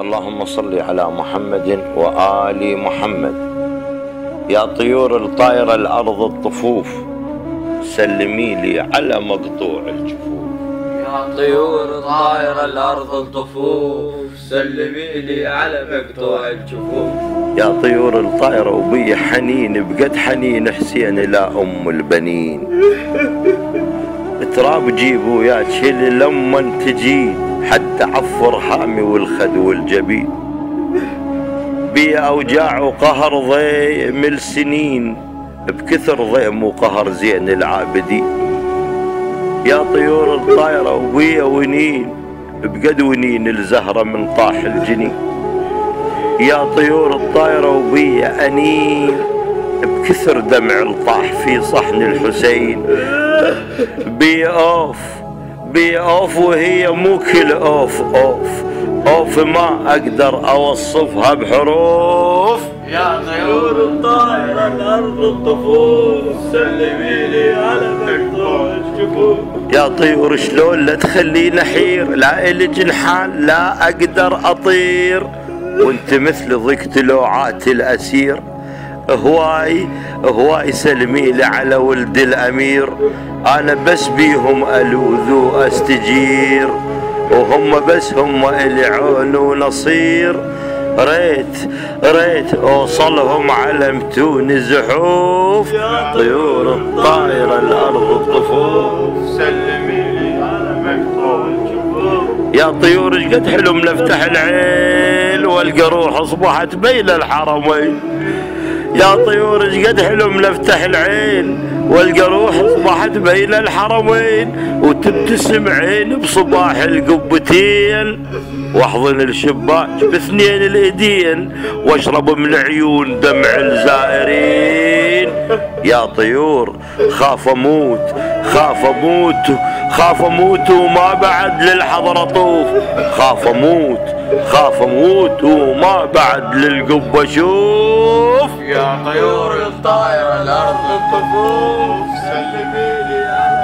اللهم صل على محمد وآل محمد. يا طيور الطايره الأرض الطفوف، سلمي لي على مقطوع الجفوف. يا طيور الطايره الأرض الطفوف، سلمي لي على مقطوع الجفوف. يا طيور الطايره وبي حنين بقد حنين حسين إلى أم البنين. تراب جيبوا يا تشيل لما تجين، حتى عفر حامي والخد والجبين. بي أوجاع وقهر ضيم السنين، بكثر ضيم وقهر زين العابدين. يا طيور الطايره وبي ونين، بقد ونين الزهره من طاح الجنين. يا طيور الطايره وبي أنين، بكثر دمع الطاح في صحن الحسين. بي اوف وهي مو كل اوف ما اقدر اوصفها بحروف. يا طيور الطايره الأرض الطفوف، سلمي لي على مقطوع الجفوف. يا طيور شلون لا تخليني حير، لا إلي جنحان لا اقدر اطير، وانت مثل ضيق لوعات الاسير. هواي سلمي لي على ولد الامير، انا بس بيهم الوذ واستجير، وهم بس هم الي عون ونصير. ريت اوصلهم على متون زحوف. طيور الطايره الارض الطفوف، سلمي لي على مقطوع الجفوف. يا طيور شقد حلو ملفتح العين، والقى روح اصبحت بين الحرمين. يا طيور شقد حلو ملفتح العين، والقى روح اصبحت بين الحرمين. وتبتسم عيني بصباح القبتين، واحضن الشباك باثنين الايدين، واشرب من عيون دمع الزائرين. يا طيور خاف اموت وما بعد للحضر اطوف. خاف اموت وما بعد للقبه اشوف. يا طيور الطايره الأرض الطفوف، سلمي لي على